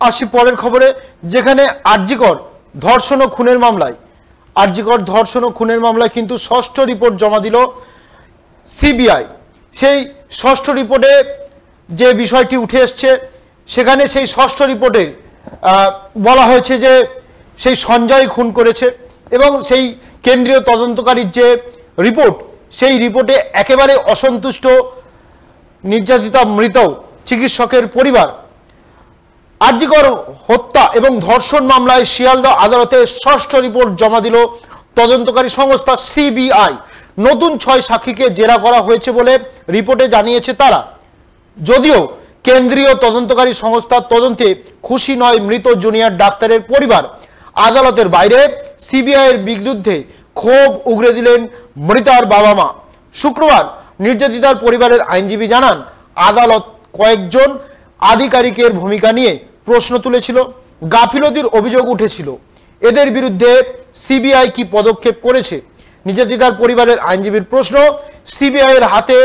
আসি পরের খবরে, যেখানে আরজিকর ধর্ষণ ও খুনের মামলায় কিন্তু ষষ্ঠ রিপোর্ট জমা দিল সিবিআই। সেই ষষ্ঠ রিপোর্টে যে বিষয়টি উঠে এসছে, সেখানে সেই ষষ্ঠ রিপোর্টে বলা হয়েছে যে সেই সঞ্জয় খুন করেছে এবং সেই কেন্দ্রীয় তদন্তকারীর যে রিপোর্ট, সেই রিপোর্টে একেবারে অসন্তুষ্ট নির্যাতিতা মৃত চিকিৎসকের পরিবার। আরজিকর হত্যা এবং ধর্ষণ মামলায় শিয়ালদহ আদালতে ষষ্ঠ রিপোর্ট জমা দিল তদন্তকারী সংস্থা সিবিআই। নতুন 6 সাক্ষীকে জেরা করা হয়েছে বলে রিপোর্টে জানিয়েছে তারা। যদিও কেন্দ্রীয় তদন্তকারী সংস্থার তদন্তে খুশি নয় মৃত জুনিয়র ডাক্তারের পরিবার। আদালতের বাইরে সিবিআই এর বিরুদ্ধে ক্ষোভ উগরে দিলেন মৃতার বাবা মা। শুক্রবার নির্যাতিতার পরিবারের আইনজীবী জানান, আদালত কয়েকজন আধিকারিকের ভূমিকা নিয়ে প্রশ্ন তুলেছিল, গাফিলতির অভিযোগ উঠেছিল। এদের বিরুদ্ধে সিবিআই কি পদক্ষেপ করেছে? নির্যাতিতার পরিবারের আইনজীবীর প্রশ্ন, সিবিআই এর হাতে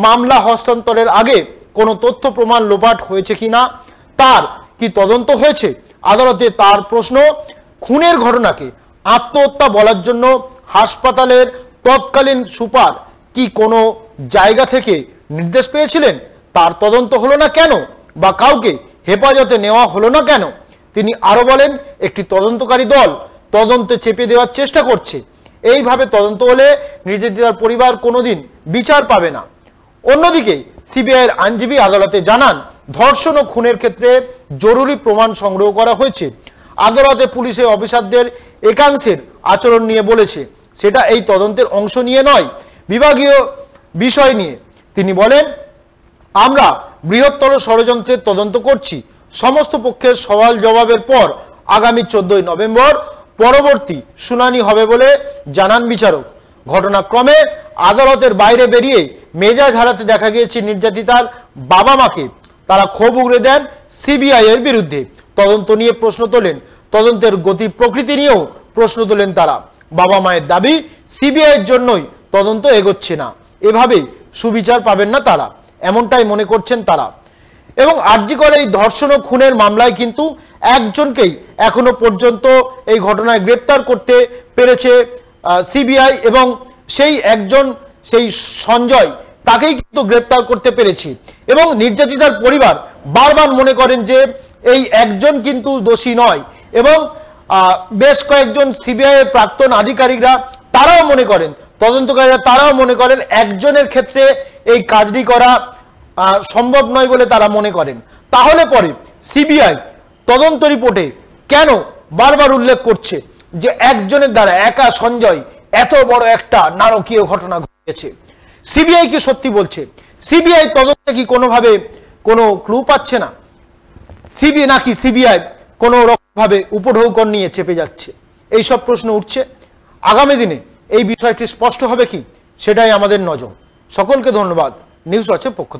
মামলা হস্তান্তরের আগে কোনো তথ্য প্রমাণ লোপাট হয়েছে কিনা, তার কি তদন্ত হয়েছে? আদালতে তার প্রশ্ন, খুনের ঘটনাকে আত্মহত্যা বলার জন্য হাসপাতালের তৎকালীন সুপার কি কোনো জায়গা থেকে নির্দেশ পেয়েছিলেন? তার তদন্ত হলো না কেন, বা কাউকে হেফাজতে নেওয়া হলো না কেন? তিনি আরো বলেন, একটি তদন্তকারী দল তদন্তে চেপে দেওয়ার চেষ্টা করছে। এইভাবে তদন্ত হলে নির্যাতিতার পরিবার কোনোদিন বিচার পাবে না। অন্যদিকে সিবিআই এর আইনজীবী আদালতে জানান, ধর্ষণ ও খুনের ক্ষেত্রে জরুরি প্রমাণ সংগ্রহ করা হয়েছে। আদালতে পুলিশের অফিসারদের একাংশের আচরণ নিয়ে বলেছে, সেটা এই তদন্তের অংশ নিয়ে নয়, বিভাগীয় বিষয় নিয়ে। তিনি বলেন, আমরা বৃহত্তর ষড়যন্ত্রের তদন্ত করছি। সমস্ত পক্ষের সওয়াল জবাবের পর আগামী 14 নভেম্বর পরবর্তী শুনানি হবে বলে জানান বিচারক। ঘটনাক্রমে আদালতের বাইরে বেরিয়ে মেজাজ হারাতে দেখা গিয়েছে নির্যাতিতার বাবা মাকে। তারা ক্ষোভ উগরে দেন সিবিআই এর বিরুদ্ধে। তদন্ত নিয়ে প্রশ্ন তোলেন, তদন্তের গতি প্রকৃতি নিয়েও প্রশ্ন তোলেন তারা। বাবা মায়ের দাবি, সিবিআই এর জন্যই তদন্ত এগোচ্ছে না, এভাবে সুবিচার পাবেন না তারা, এমনটাই মনে করছেন তারা। এবং আরজিকর এই ধর্ষণ ও খুনের মামলায় কিন্তু একজনকেই এখনো পর্যন্ত এই ঘটনায় গ্রেপ্তার করতে পেরেছে সিবিআই, এবং সেই একজন, সেই সঞ্জয়, তাকেই কিন্তু গ্রেপ্তার করতে পেরেছে। এবং নির্যাতিতার পরিবার বারবার মনে করেন যে এই একজন কিন্তু দোষী নয়, এবং বেশ কয়েকজন সিবিআই এর প্রাক্তন আধিকারিকরা তারাও মনে করেন, তদন্তকারীরা তারাও মনে করেন একজনের ক্ষেত্রে এই কাজটি করা সম্ভব নয় বলে তারা মনে করেন। তাহলে পরে সিবিআই তদন্ত রিপোর্টে কেন বারবার উল্লেখ করছে যে একজনের দ্বারা, একা সঞ্জয়, এত বড় একটা নারকীয় ঘটনা ঘটেছে? সিবিআই কি সত্যি বলছে? সিবিআই তদন্তে কি কোনোভাবে কোনো ক্লু পাচ্ছে না? নাকি সিবিআই কোনো রকমভাবে উপঢৌকন নিয়ে চেপে যাচ্ছে? এইসব প্রশ্ন উঠছে। আগামী দিনে এই বিষয়টি স্পষ্ট হবে কি, সেটাই আমাদের নজর। সকলকে ধন্যবাদ নিউজ ওয়াচের পক্ষ থেকে।